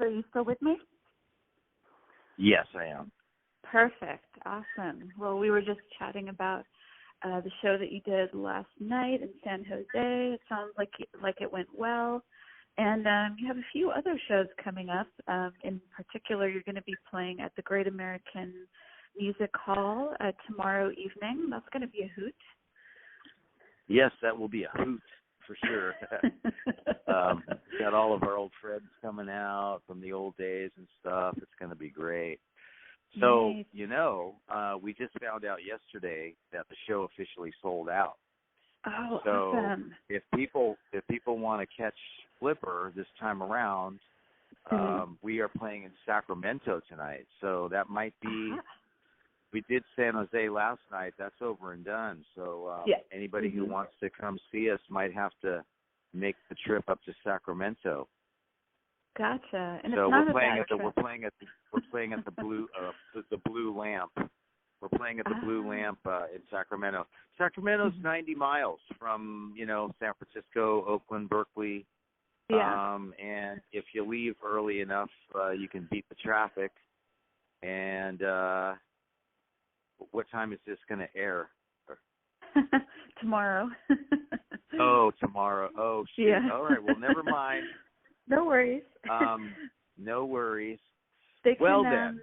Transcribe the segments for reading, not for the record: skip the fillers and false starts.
Are you still with me? Yes, I am. Perfect. Awesome. Well, we were just chatting about the show that you did last night in San Jose. It sounds like it went well. And you have a few other shows coming up. In particular, you're going to be playing at the Great American Music Hall tomorrow evening. That's going to be a hoot. Yes, that will be a hoot for sure. Got all of our old friends coming out from the old days and stuff. It's going to be great. So, Nice. we just found out yesterday that the show officially sold out. Oh, so awesome. if people want to catch Flipper this time around, we are playing in Sacramento tonight. So that might be. We did San Jose last night. That's over and done. So anybody who wants to come see us might have to make the trip up to Sacramento. Gotcha. And so it's not we're playing a at the Blue Lamp. We're playing at the Blue Lamp in Sacramento. Sacramento's 90 miles from San Francisco, Oakland, Berkeley. Yeah. And if you leave early enough, you can beat the traffic. And what time is this going to air? Tomorrow. Oh, tomorrow. Oh, shoot. Yeah. All right. Well, never mind. No worries. No worries. They can,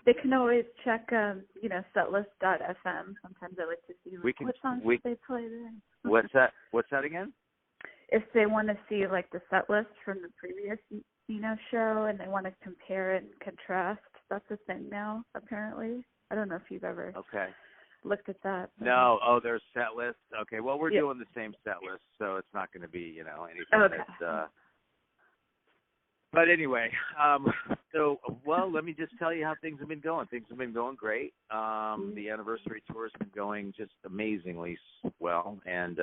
they can always check, setlist.fm. Sometimes I like to see what songs they play there. What's that? What's that again? If they want to see the set list from the previous show and they want to compare it and contrast, that's a thing now apparently. I don't know if you've ever looked at that. No. Oh, there's set lists. Okay. Well, we're doing the same set list, so it's not going to be anything that's. But anyway, let me just tell you how things have been going. Things have been going great. The anniversary tour has been going just amazingly well, and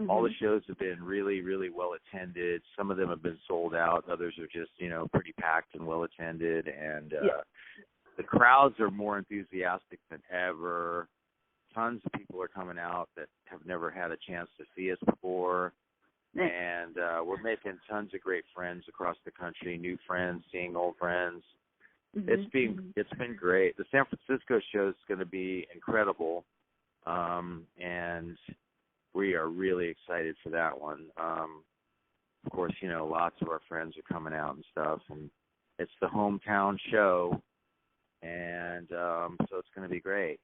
all the shows have been really, really well attended. Some of them have been sold out. Others are just, pretty packed and well attended. And the crowds are more enthusiastic than ever. Tons of people are coming out that have never had a chance to see us before. And we're making tons of great friends across the country, new friends, seeing old friends. It's been great. The San Francisco show is going to be incredible, and we are really excited for that one. Of course, lots of our friends are coming out and stuff, and it's the hometown show, and so it's going to be great.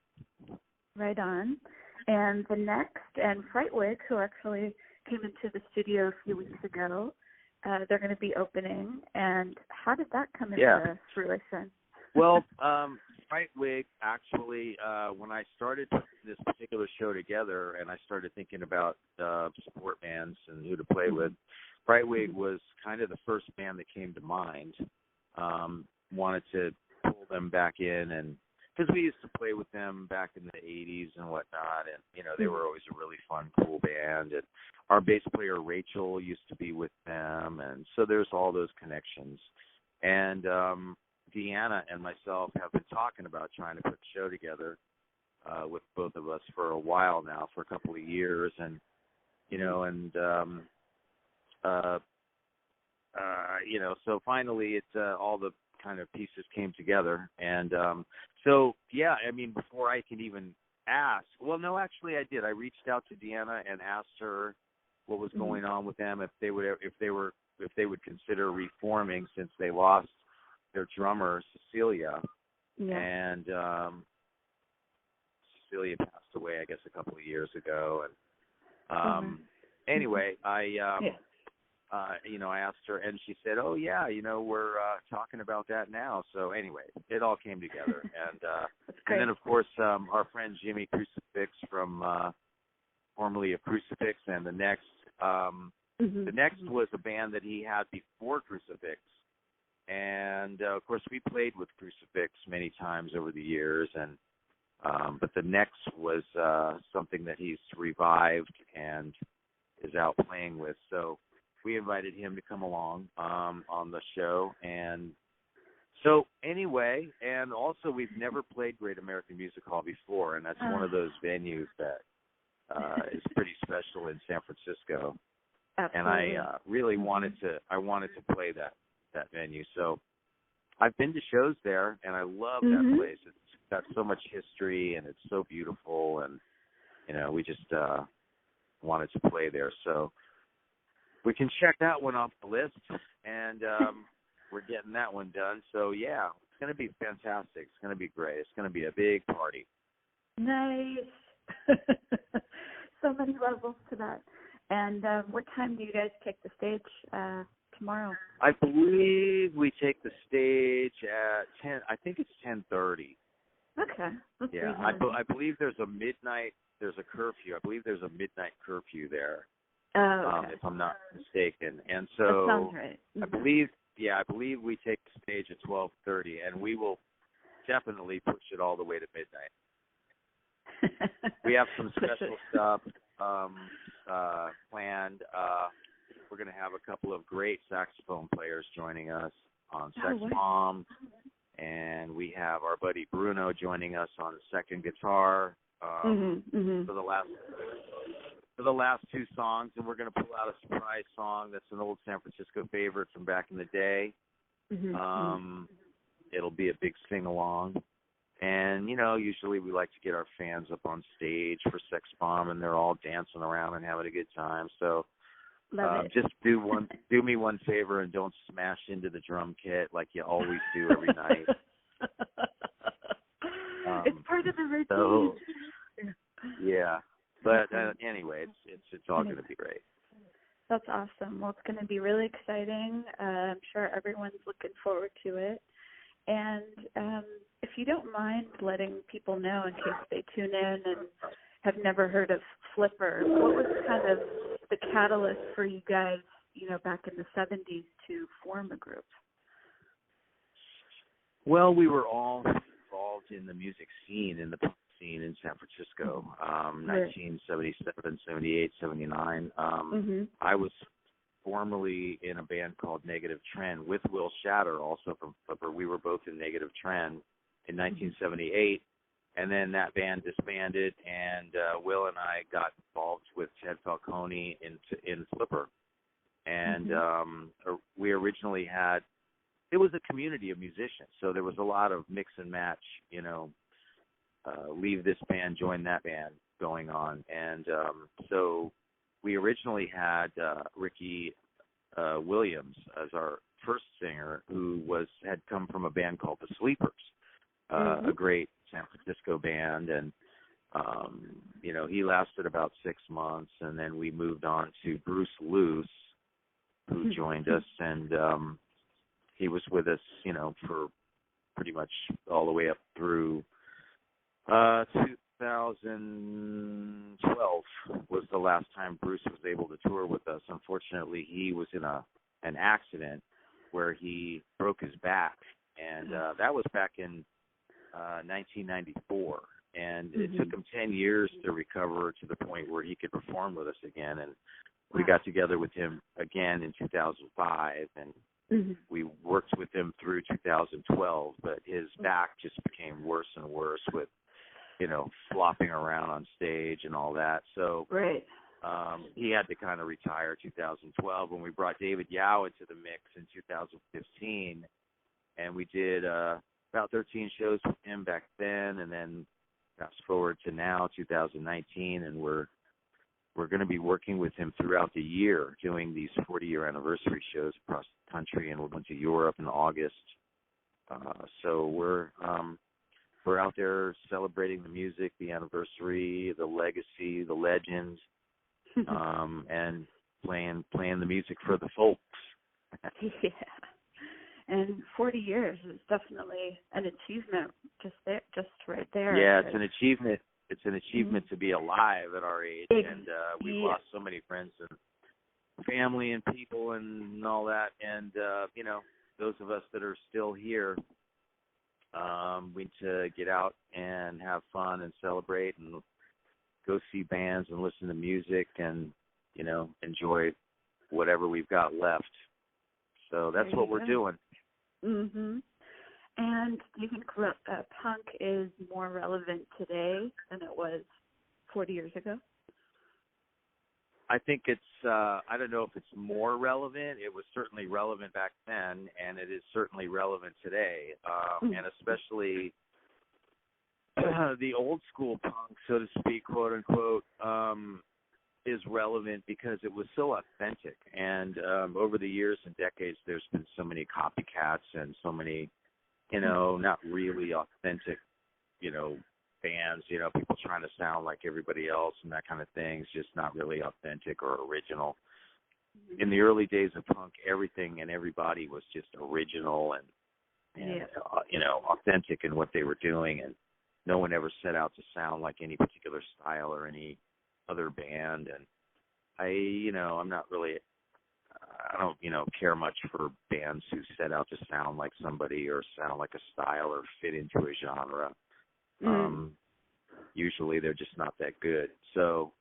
Right on. And the next, and Frightwig, who actually came into the studio a few weeks ago, they're going to be opening. And how did that come into fruition? Well, Frightwig, actually, when I started this particular show together and I started thinking about support bands and who to play with, Frightwig was kind of the first band that came to mind. Wanted to pull them back in, and because we used to play with them back in the 80s and whatnot, and, they were always a really fun, cool band. And our bass player, Rachel, used to be with them, and so there's all those connections. And Deanna and myself have been talking about trying to put a show together with both of us for a while now, for a couple of years. And, so finally it's all the kind of pieces came together. And before I can even ask, I did. I reached out to Deanna and asked her what was going on with them, if they would consider reforming, since they lost their drummer Cecilia, and Cecilia passed away, I guess, a couple of years ago. And anyway, I asked her, and she said, "Oh yeah, we're talking about that now." So anyway, it all came together, and then of course our friend Jimmy Crucifix from formerly of Crucifix, and the next was a band that he had before Crucifix. And of course, we played with Crucifix many times over the years, and but the next was something that he's revived and is out playing with. So we invited him to come along on the show, and so anyway, and also we've never played Great American Music Hall before, and that's one of those venues that is pretty special in San Francisco. Absolutely. And I really wanted to play that venue. So I've been to shows there, and I love that place. It's got so much history, and it's so beautiful, and we just wanted to play there. So we can check that one off the list, and we're getting that one done. So yeah, it's going to be fantastic. It's going to be great. It's going to be a big party. Nice. So many levels to that. And what time do you guys take the stage tomorrow? I believe we take the stage at 10. I think it's 10:30. Okay. That's yeah, I believe there's a midnight. There's a curfew. I believe there's a midnight curfew there. Okay. If I'm not mistaken. And so that sounds right. I believe we take the stage at 12:30, and we will definitely push it all the way to midnight. We have some special stuff planned. We're going to have a couple of great saxophone players joining us on Sex Bomb, and we have our buddy Bruno joining us on second guitar for the last two songs, and we're going to pull out a surprise song that's an old San Francisco favorite from back in the day. It'll be a big sing-along. And, usually we like to get our fans up on stage for Sex Bomb, and they're all dancing around and having a good time. So just do me one favor and don't smash into the drum kit like you always do every night. It's part of the routine. So, yeah. But anyway, it's all going to be great. That's awesome. Well, it's going to be really exciting. I'm sure everyone's looking forward to it. And if you don't mind letting people know in case they tune in and have never heard of Flipper, what was kind of the catalyst for you guys, back in the 70s to form a group? Well, we were all involved in the music scene, in the punk scene in San Francisco, 1977, 78, 79. I was formerly in a band called Negative Trend with Will Shatter, also from Flipper. We were both in Negative Trend in 1978, and then that band disbanded, and Will and I got involved with Ted Falcone in Flipper. And we originally had, it was a community of musicians, so there was a lot of mix and match, leave this band, join that band going on. And so we originally had Ricky Williams as our first singer, who had come from a band called The Sleepers, a great San Francisco band. And, he lasted about 6 months, and then we moved on to Bruce Luce, who joined us, and he was with us, for pretty much all the way up through 2012 was the last time Bruce was able to tour with us. Unfortunately, he was in an accident where he broke his back, and that was back in 1994. And it took him 10 years to recover to the point where he could perform with us again. And we got together with him again in 2005, and we worked with him through 2012, but his back just became worse and worse with, flopping around on stage and all that. So he had to kind of retire 2012 when we brought David Yao into the mix in 2015, and we did about 13 shows with him back then, and then fast forward to now, 2019, and we're going to be working with him throughout the year, doing these 40-year anniversary shows across the country, and we're going to Europe in August. So we're out there celebrating the music, the anniversary, the legacy, the legends, and playing the music for the folks. Yeah. And 40 years is definitely an achievement just right there. Yeah, it's an achievement. It's an achievement to be alive at our age, and we've lost so many friends and family and people and all that. And those of us that are still here, we need to get out and have fun and celebrate and go see bands and listen to music and enjoy whatever we've got left. So that's what we're doing. And do you think punk is more relevant today than it was 40 years ago? I think it's, I don't know if it's more relevant. It was certainly relevant back then, and it is certainly relevant today. And especially the old school punk, so to speak, quote unquote, is relevant because it was so authentic. And over the years and decades, there's been so many copycats and so many, not really authentic, bands, people trying to sound like everybody else and that kind of thing is just not really authentic or original. In the early days of punk, everything and everybody was just original and authentic in what they were doing, and no one ever set out to sound like any particular style or any other band. And I'm not really, I don't, care much for bands who set out to sound like somebody or sound like a style or fit into a genre. Usually they're just not that good. So,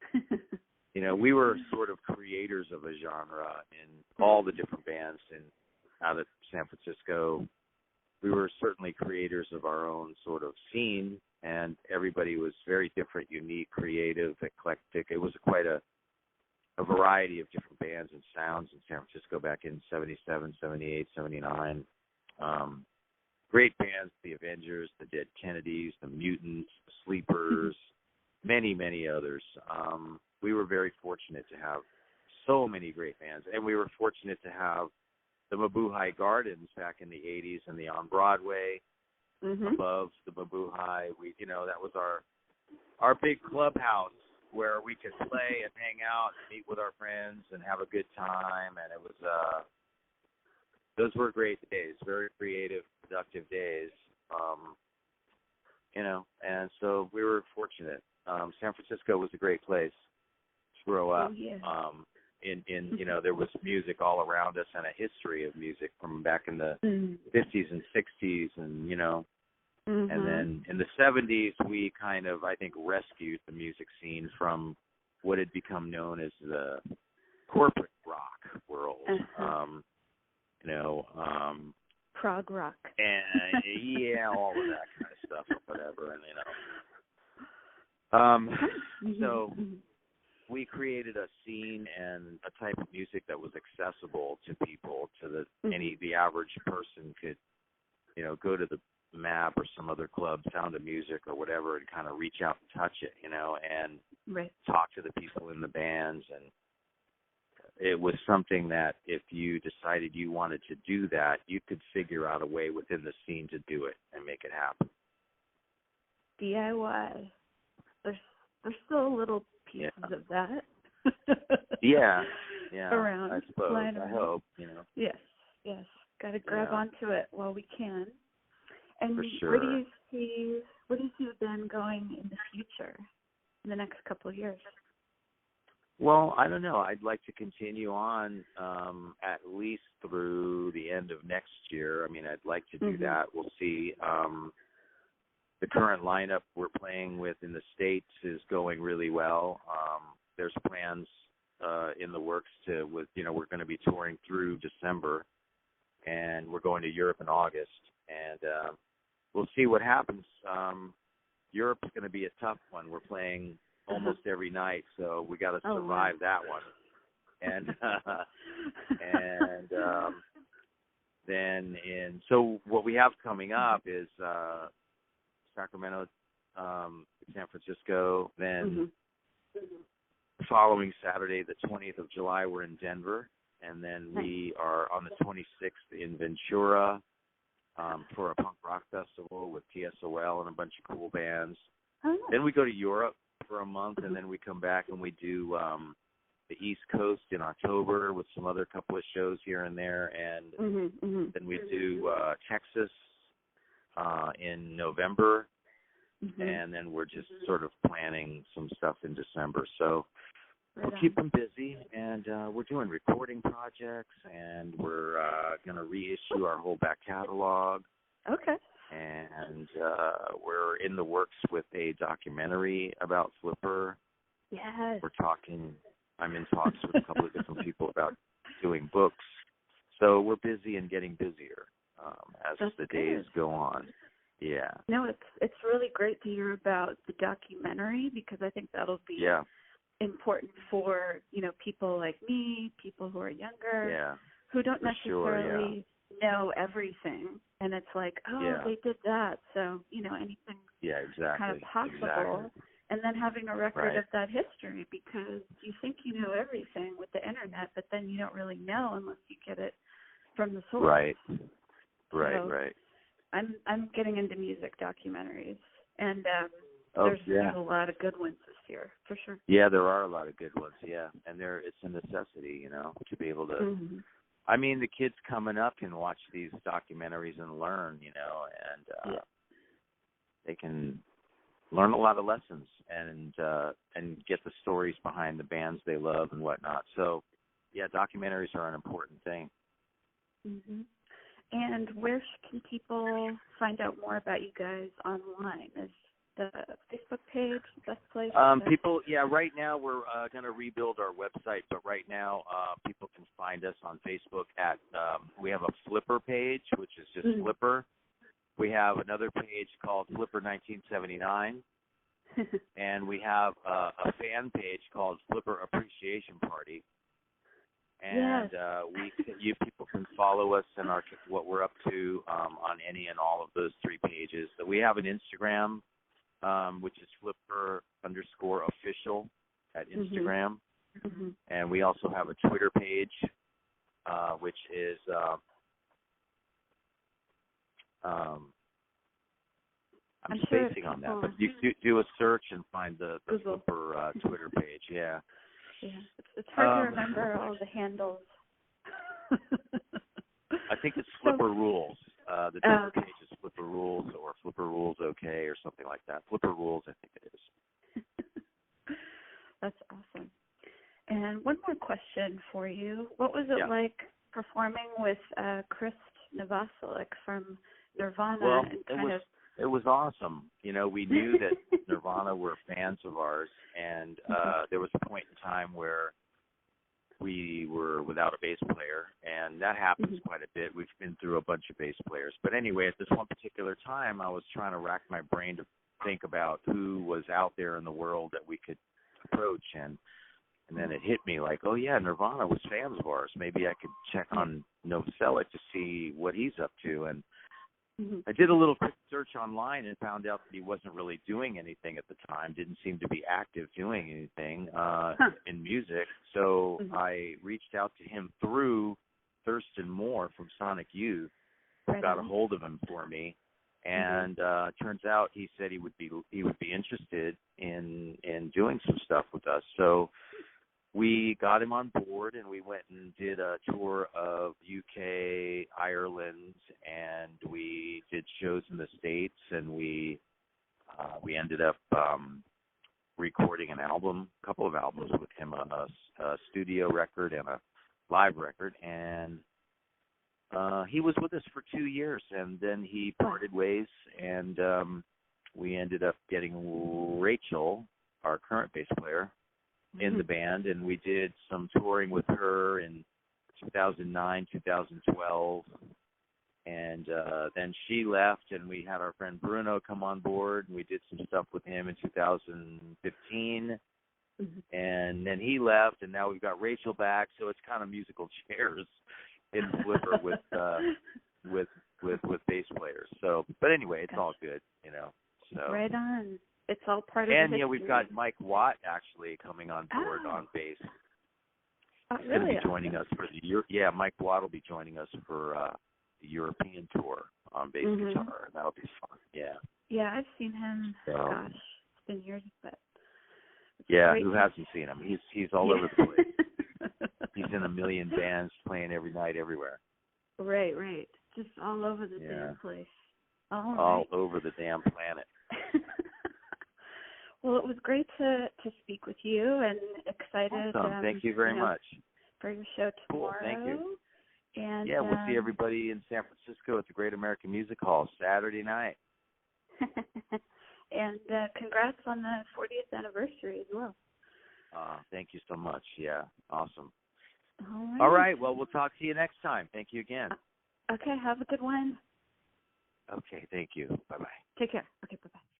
we were sort of creators of a genre in all the different bands out of San Francisco. We were certainly creators of our own sort of scene, and everybody was very different, unique, creative, eclectic. It was quite a variety of different bands and sounds in San Francisco back in 77, 78, 79. Great bands, the Avengers, the Dead Kennedys, the Mutants, the Sleepers, many, many others. We were very fortunate to have so many great bands, and we were fortunate to have the Mabuhay Gardens back in the 80s and the On Broadway above the Mabuhay. That was our big clubhouse where we could play and hang out and meet with our friends and have a good time, and it was those were great days, very creative, productive days, and so we were fortunate. San Francisco was a great place to grow up. There was music all around us and a history of music from back in the 50s and 60s, and and then in the 70s we kind of, I think, rescued the music scene from what had become known as the corporate rock world. Prog rock. And all of that kind of stuff, or whatever. And so we created a scene and a type of music that was accessible to people, to the average person could, go to the MAP or some other club, Sound of Music or whatever, and kind of reach out and touch it, and talk to the people in the bands. And it was something that if you decided you wanted to do that, you could figure out a way within the scene to do it and make it happen. DIY. There's still little pieces of that. Yeah. Around. I suppose. I hope. Yes. Got to grab onto it while we can. And for sure. Where do you see the band going in the future, in the next couple of years? Well, I don't know. I'd like to continue on at least through the end of next year. I mean, I'd like to do that. We'll see. The current lineup we're playing with in the States is going really well. There's plans in the works we're going to be touring through December, and we're going to Europe in August, and we'll see what happens. Europe's going to be a tough one. We're playing almost every night, so we got to survive that one. And so what we have coming up is Sacramento, San Francisco. Then following Saturday, the 20th of July, we're in Denver, and then we are on the 26th in Ventura for a punk rock festival with TSOL and a bunch of cool bands. Then we go to Europe for a month, and then we come back and we do the East Coast in October with some other couple of shows here and there, and then we do Texas in November, and then we're just sort of planning some stuff in December. So we'll keep them busy, and we're doing recording projects, and we're going to reissue our whole back catalog. Okay. And we're in the works with a documentary about Flipper. Yes. I'm in talks with a couple of different people about doing books. So we're busy and getting busier as the days go on. Yeah. No, it's really great to hear about the documentary, because I think that'll be important for, people like me, people who are younger, who don't necessarily know everything. And it's like, they did that. So, anything kind of possible. Exactly. And then having a record of that history, because you think you know everything with the internet, but then you don't really know unless you get it from the source. Right. I'm getting into music documentaries, and there's a lot of good ones this year, for sure. Yeah, there are a lot of good ones, and it's a necessity, to be able to. Mm-hmm. I mean, the kids coming up can watch these documentaries and learn, and they can learn a lot of lessons and get the stories behind the bands they love and whatnot. So, documentaries are an important thing. Mm-hmm. And where can people find out more about you guys online? Is the Facebook page the best place? Right now we're going to rebuild our website, but right now people can find us on Facebook at, we have a Flipper page, which is just Flipper. We have another page called Flipper 1979, and we have a fan page called Flipper Appreciation Party. And you people can follow us and what we're up to on any and all of those three pages. So we have an Instagram, which is Flipper_official at Instagram. Mm-hmm. And we also have a Twitter page, which is I'm spacing on that, but you do a search and find the Flipper Twitter page. Yeah. Yeah, it's hard to remember all the handles. I think it's Flipper Rules. The Twitter page is Flipper Rules or Flipper Rules OK or something like that. Flipper Rules, I think it is. That's awesome. And one more question for you. What was it like performing with Chris Novoselic from Nirvana? Well, it was awesome. We knew that Nirvana were fans of ours, and there was a point in time where we were without a bass player, and that happens quite a bit. We've been through a bunch of bass players. But anyway, at this one particular time, I was trying to rack my brain to think about who was out there in the world that we could approach, and then it hit me like, Nirvana was fans of ours. Maybe I could check on Novoselic to see what he's up to, and I did a little quick search online and found out that he wasn't really doing anything at the time, didn't seem to be active doing anything in music. So I reached out to him through Thurston Moore from Sonic Youth, who got a hold of him for me. And turns out he said he would be interested in doing some stuff with us. So we got him on board, and we went and did a tour of UK, Ireland, and we did shows in the States, and we ended up recording a couple of albums with him, a studio record and a live record, and he was with us for 2 years, and then he parted ways, and we ended up getting Rachel, our current bass player, in the band, and we did some touring with her in 2009, 2012, and then she left, and we had our friend Bruno come on board, and we did some stuff with him in 2015, and then he left, and now we've got Rachel back, so it's kind of musical chairs in Flipper with bass players. So, but anyway, it's all good, So right on. It's all part of and the we've got Mike Watt actually coming on board on bass. He's going to be joining us for the Mike Watt will be joining us for the European tour on bass guitar. That'll be fun. Yeah. Yeah, I've seen him. Gosh, it's been years, but who hasn't seen him? He's all over the place. He's in a million bands, playing every night, everywhere. Right. Just all over the damn place. All over the damn planet. Well, it was great to speak with you, and excited. Awesome. Thank you very much for your show tomorrow. Cool. Thank you. And we'll see everybody in San Francisco at the Great American Music Hall Saturday night. And congrats on the 40th anniversary as well. Thank you so much. Yeah, awesome. All right. Well, we'll talk to you next time. Thank you again. Okay. Have a good one. Okay. Thank you. Bye-bye. Take care. Okay. Bye-bye.